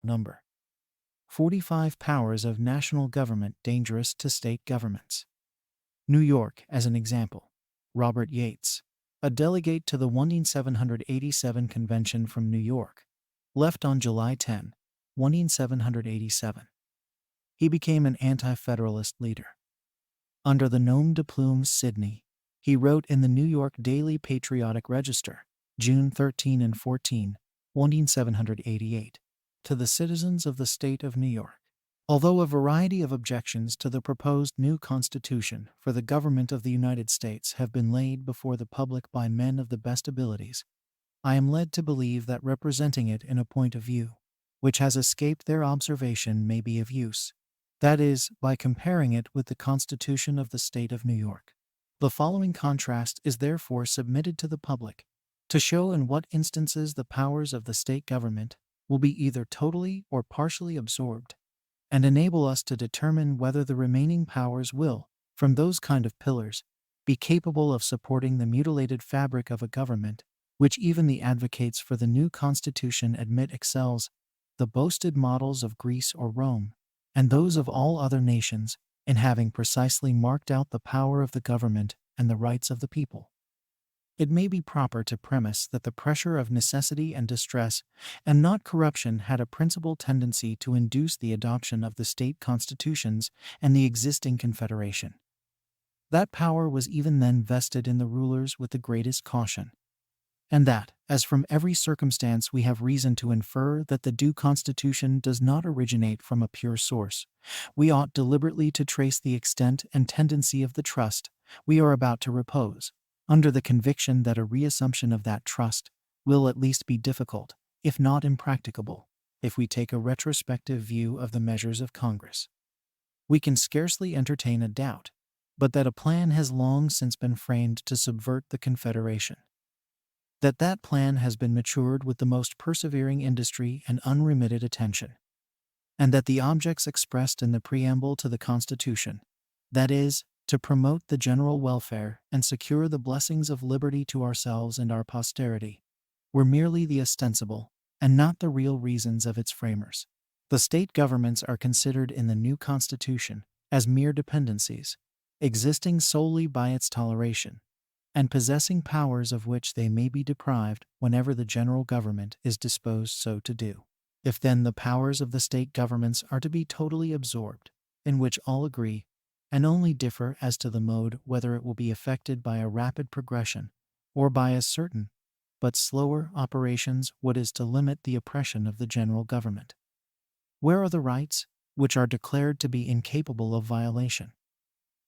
Number 45 Powers of National Government Dangerous to State Governments. New York, as an example. Robert Yates, a delegate to the 1787 Convention from New York, left on July 10, 1787. He became an anti-federalist leader. Under the nom de plume Sidney, he wrote in the New York Daily Patriotic Register, June 13 and 14, 1788, to the citizens of the state of New York. Although a variety of objections to the proposed new Constitution for the government of the United States have been laid before the public by men of the best abilities, I am led to believe that representing it in a point of view which has escaped their observation may be of use, that is, by comparing it with the Constitution of the state of New York. The following contrast is therefore submitted to the public to show in what instances the powers of the state government will be either totally or partially absorbed, and enable us to determine whether the remaining powers will, from those kind of pillars, be capable of supporting the mutilated fabric of a government which even the advocates for the new Constitution admit excels the boasted models of Greece or Rome, and those of all other nations, in having precisely marked out the power of the government and the rights of the people. It may be proper to premise that the pressure of necessity and distress, and not corruption, had a principal tendency to induce the adoption of the state constitutions and the existing confederation. That power was even then vested in the rulers with the greatest caution, and that, as from every circumstance we have reason to infer that the due Constitution does not originate from a pure source, we ought deliberately to trace the extent and tendency of the trust we are about to repose, under the conviction that a reassumption of that trust will at least be difficult, if not impracticable, if we take a retrospective view of the measures of Congress. We can scarcely entertain a doubt but that a plan has long since been framed to subvert the Confederation. That plan has been matured with the most persevering industry and unremitted attention, and that the objects expressed in the preamble to the Constitution, that is, to promote the general welfare and secure the blessings of liberty to ourselves and our posterity, were merely the ostensible and not the real reasons of its framers. The state governments are considered in the new Constitution as mere dependencies, existing solely by its toleration, and possessing powers of which they may be deprived whenever the general government is disposed so to do. If then the powers of the state governments are to be totally absorbed, in which all agree, and only differ as to the mode whether it will be effected by a rapid progression, or by as certain, but slower operations, what is to limit the oppression of the general government? Where are the rights, which are declared to be incapable of violation?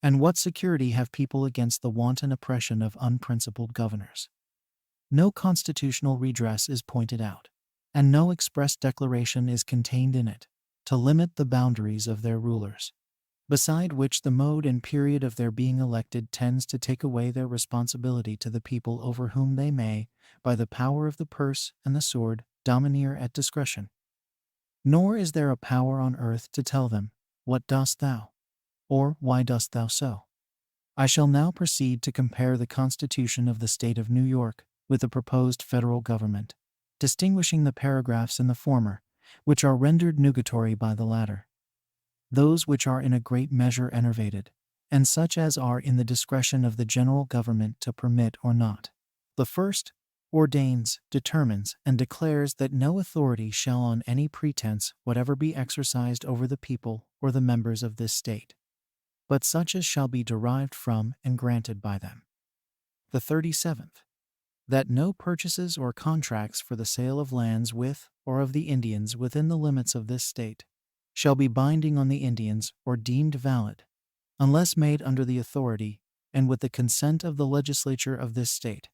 And what security have people against the wanton oppression of unprincipled governors? No constitutional redress is pointed out, and no express declaration is contained in it, to limit the boundaries of their rulers. Beside which the mode and period of their being elected tends to take away their responsibility to the people over whom they may, by the power of the purse and the sword, domineer at discretion. Nor is there a power on earth to tell them, "What dost thou?" or "Why dost thou so?" I shall now proceed to compare the Constitution of the State of New York with the proposed federal government, distinguishing the paragraphs in the former, which are rendered nugatory by the latter, those which are in a great measure enervated, and such as are in the discretion of the general government to permit or not. The first ordains, determines, and declares that no authority shall on any pretense whatever be exercised over the people or the members of this state, but such as shall be derived from and granted by them. The 37th, that no purchases or contracts for the sale of lands with or of the Indians within the limits of this state shall be binding on the Indians or deemed valid, unless made under the authority and with the consent of the legislature of this state.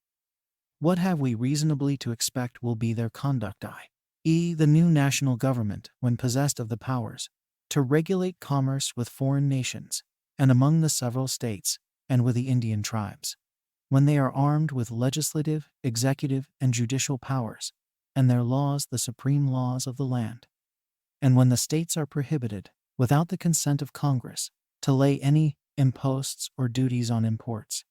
What have we reasonably to expect will be their conduct, i.e., the new national government, when possessed of the powers to regulate commerce with foreign nations, and among the several states, and with the Indian tribes, when they are armed with legislative, executive, and judicial powers, and their laws the supreme laws of the land, and when the states are prohibited, without the consent of Congress, to lay any imposts or duties on imports,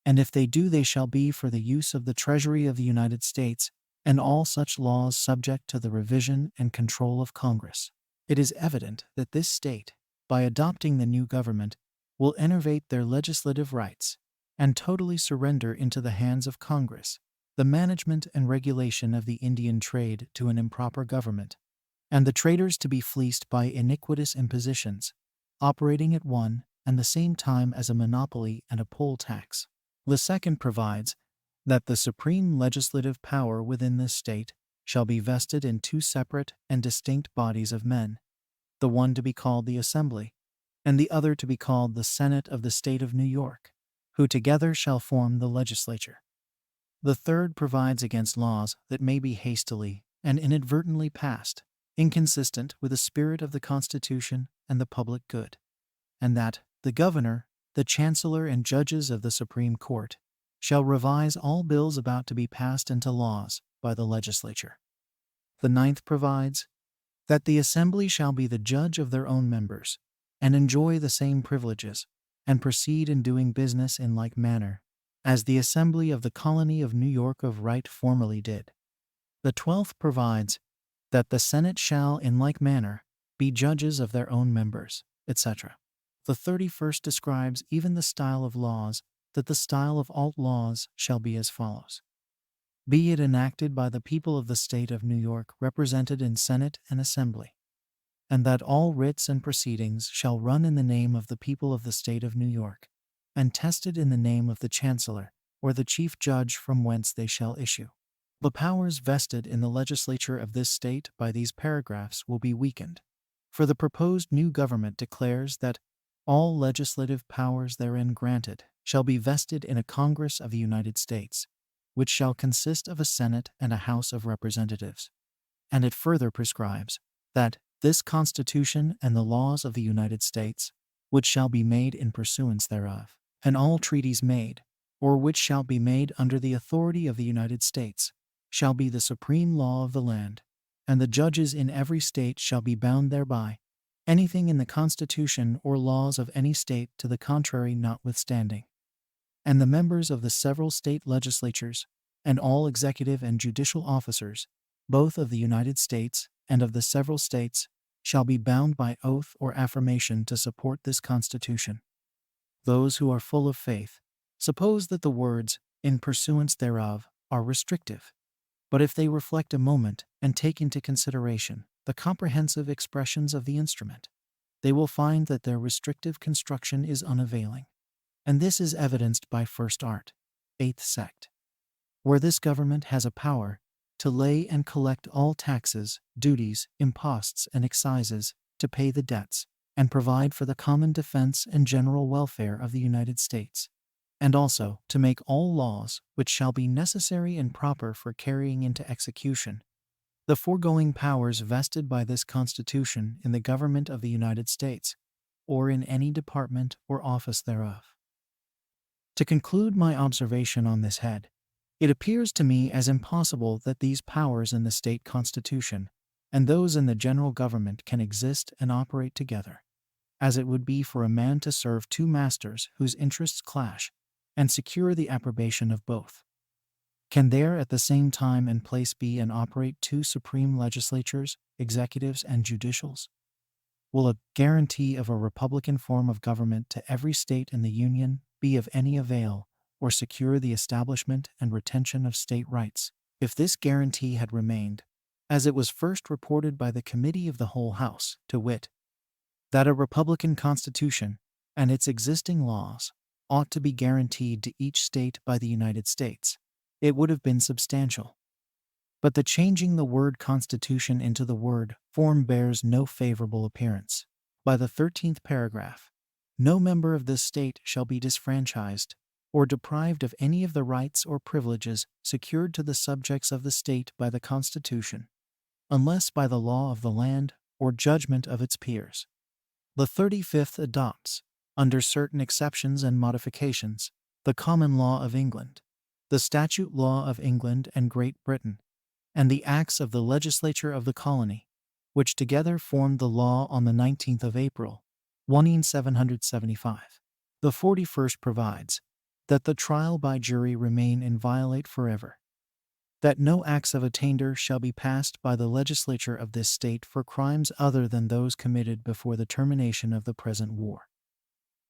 and if they do they shall be for the use of the Treasury of the United States, and all such laws subject to the revision and control of Congress. It is evident that this state, by adopting the new government, will enervate their legislative rights and totally surrender into the hands of Congress the management and regulation of the Indian trade to an improper government, and the traders to be fleeced by iniquitous impositions, operating at one and the same time as a monopoly and a poll tax. The second provides that the supreme legislative power within this state shall be vested in two separate and distinct bodies of men, the one to be called the Assembly, and the other to be called the Senate of the State of New York, who together shall form the legislature. The third provides against laws that may be hastily and inadvertently passed, inconsistent with the spirit of the Constitution and the public good, and that the governor, the chancellor, and judges of the Supreme Court shall revise all bills about to be passed into laws by the legislature. The ninth provides that the Assembly shall be the judge of their own members, and enjoy the same privileges, and proceed in doing business in like manner as the Assembly of the Colony of New York of right formerly did. The 12th provides that the Senate shall in like manner be judges of their own members, etc. The 31st describes even the style of laws, that the style of all laws shall be as follows. Be it enacted by the people of the State of New York represented in Senate and Assembly, and that all writs and proceedings shall run in the name of the people of the State of New York, and tested in the name of the Chancellor or the Chief Judge from whence they shall issue. The powers vested in the legislature of this state by these paragraphs will be weakened, for the proposed new government declares that all legislative powers therein granted shall be vested in a Congress of the United States, which shall consist of a Senate and a House of Representatives. And it further prescribes that this Constitution and the laws of the United States, which shall be made in pursuance thereof, and all treaties made, or which shall be made under the authority of the United States, shall be the supreme law of the land, and the judges in every state shall be bound thereby, anything in the Constitution or laws of any state to the contrary notwithstanding. And the members of the several state legislatures, and all executive and judicial officers, both of the United States and of the several states, shall be bound by oath or affirmation to support this Constitution. Those who are full of faith suppose that the words, in pursuance thereof, are restrictive. But if they reflect a moment and take into consideration the comprehensive expressions of the instrument, they will find that their restrictive construction is unavailing. And this is evidenced by First Art, 8th Sect, where this government has a power to lay and collect all taxes, duties, imposts, and excises, to pay the debts, and provide for the common defense and general welfare of the United States, and also to make all laws which shall be necessary and proper for carrying into execution the foregoing powers vested by this Constitution in the government of the United States, or in any department or office thereof. To conclude my observation on this head, it appears to me as impossible that these powers in the state constitution and those in the general government can exist and operate together, as it would be for a man to serve two masters whose interests clash, and secure the approbation of both. Can there at the same time and place be and operate two supreme legislatures, executives, and judicials? Will a guarantee of a republican form of government to every state in the Union be of any avail, or secure the establishment and retention of state rights, if this guarantee had remained, as it was first reported by the Committee of the whole House, to wit, that a republican constitution and its existing laws ought to be guaranteed to each state by the United States? It would have been substantial. But the changing the word constitution into the word form bears no favorable appearance. By the 13th paragraph, no member of this state shall be disfranchised or deprived of any of the rights or privileges secured to the subjects of the state by the Constitution, unless by the law of the land or judgment of its peers. The 35th adopts, under certain exceptions and modifications, the common law of England, the statute law of England and Great Britain, and the acts of the legislature of the colony, which together formed the law on the 19th of April, 1775. The 41st provides that the trial by jury remain inviolate forever. That no acts of attainder shall be passed by the legislature of this state for crimes other than those committed before the termination of the present war.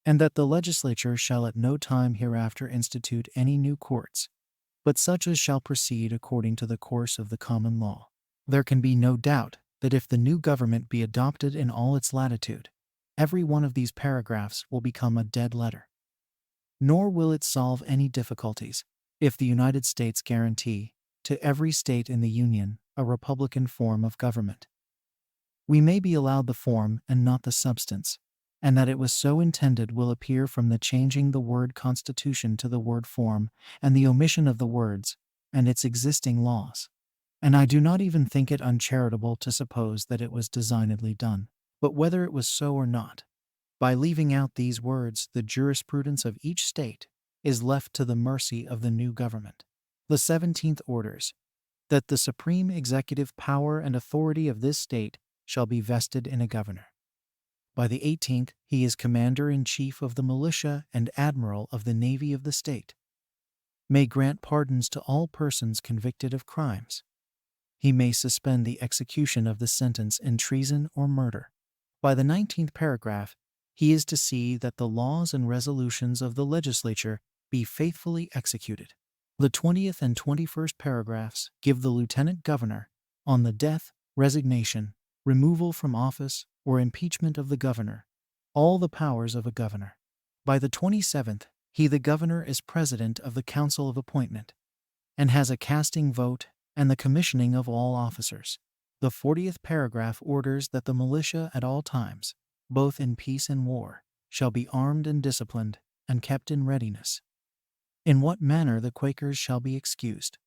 And that the legislature shall at no time hereafter institute any new courts, but such as shall proceed according to the course of the common law. There can be no doubt that if the new government be adopted in all its latitude, every one of these paragraphs will become a dead letter. Nor will it solve any difficulties if the United States guarantee to every state in the Union a republican form of government. We may be allowed the form and not the substance, and that it was so intended will appear from the changing the word Constitution to the word form, and the omission of the words, and its existing laws. And I do not even think it uncharitable to suppose that it was designedly done. But whether it was so or not, by leaving out these words, the jurisprudence of each state is left to the mercy of the new government. The 17th orders that the supreme executive power and authority of this state shall be vested in a governor. By the 18th, he is commander-in-chief of the militia and admiral of the navy of the state. May grant pardons to all persons convicted of crimes. He may suspend the execution of the sentence in treason or murder. By the 19th paragraph, he is to see that the laws and resolutions of the legislature be faithfully executed. The 20th and 21st paragraphs give the lieutenant governor, on the death, resignation, removal from office, or impeachment of the governor, all the powers of a governor. By the 27th, he the governor is president of the council of appointment, and has a casting vote and the commissioning of all officers. The 40th paragraph orders that the militia at all times, both in peace and war, shall be armed and disciplined, and kept in readiness. In what manner the Quakers shall be excused,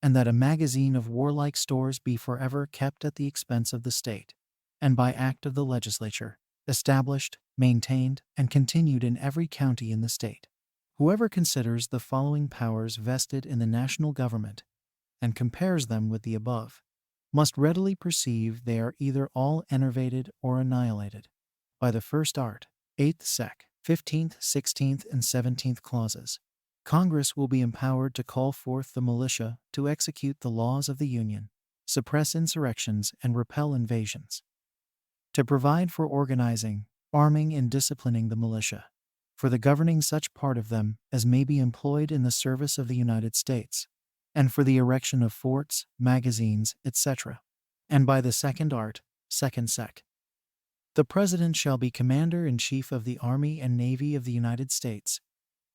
and that a magazine of warlike stores be forever kept at the expense of the state, and by act of the legislature, established, maintained, and continued in every county in the state. Whoever considers the following powers vested in the national government, and compares them with the above, must readily perceive they are either all enervated or annihilated. By the first art, 8th sec., 15th, 16th, and 17th clauses, Congress will be empowered to call forth the militia to execute the laws of the Union, suppress insurrections, and repel invasions, to provide for organizing, arming, and disciplining the militia, for the governing such part of them as may be employed in the service of the United States, and for the erection of forts, magazines, etc. And by the second art, 2nd sec., the President shall be Commander-in-Chief of the Army and Navy of the United States,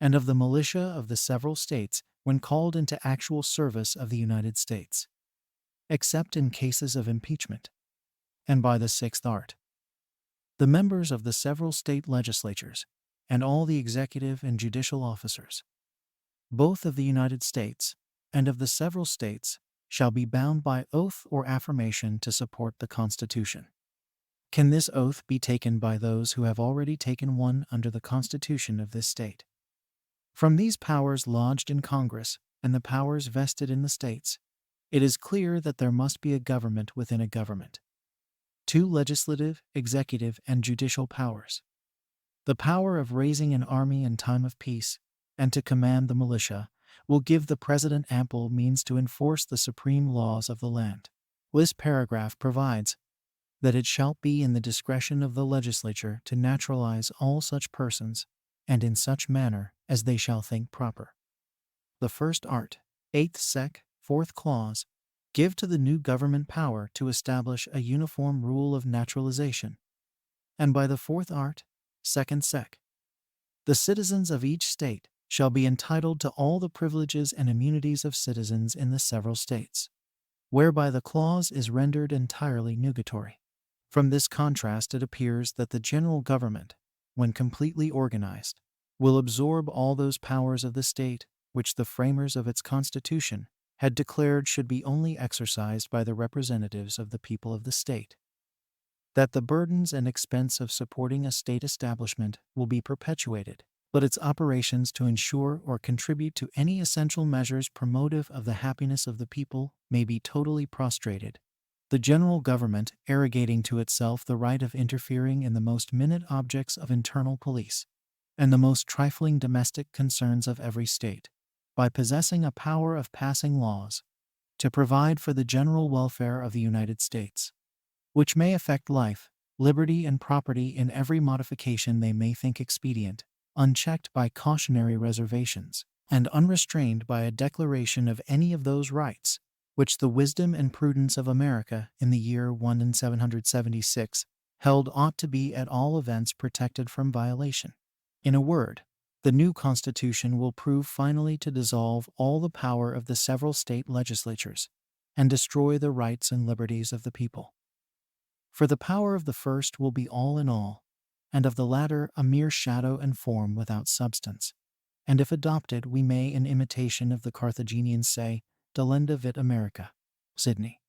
and of the militia of the several states when called into actual service of the United States, except in cases of impeachment. And by the 6th art, the members of the several state legislatures, and all the executive and judicial officers, both of the United States and of the several states, shall be bound by oath or affirmation to support the Constitution. Can this oath be taken by those who have already taken one under the Constitution of this state? From these powers lodged in Congress and the powers vested in the states, it is clear that there must be a government within a government. 2 legislative, executive, and judicial powers. The power of raising an army in time of peace, and to command the militia, will give the President ample means to enforce the supreme laws of the land. This paragraph provides that it shall be in the discretion of the legislature to naturalize all such persons, and in such manner as they shall think proper. The first art, 8th sec., 4th clause, give to the new government power to establish a uniform rule of naturalization. And by the 4th art, 2nd sec., the citizens of each state shall be entitled to all the privileges and immunities of citizens in the several states, whereby the clause is rendered entirely nugatory. From this contrast it appears that the general government, when completely organized, will absorb all those powers of the state which the framers of its Constitution had declared should be only exercised by the representatives of the people of the state. That the burdens and expense of supporting a state establishment will be perpetuated, but its operations to ensure or contribute to any essential measures promotive of the happiness of the people may be totally prostrated, the general government arrogating to itself the right of interfering in the most minute objects of internal police, and the most trifling domestic concerns of every state, by possessing a power of passing laws, to provide for the general welfare of the United States, which may affect life, liberty, and property in every modification they may think expedient, unchecked by cautionary reservations, and unrestrained by a declaration of any of those rights, which the wisdom and prudence of America in the year 1776 held ought to be at all events protected from violation. In a word, the new Constitution will prove finally to dissolve all the power of the several state legislatures and destroy the rights and liberties of the people. For the power of the first will be all in all, and of the latter a mere shadow and form without substance. And if adopted, we may, in imitation of the Carthaginians, say, Delenda vit America. Sidney.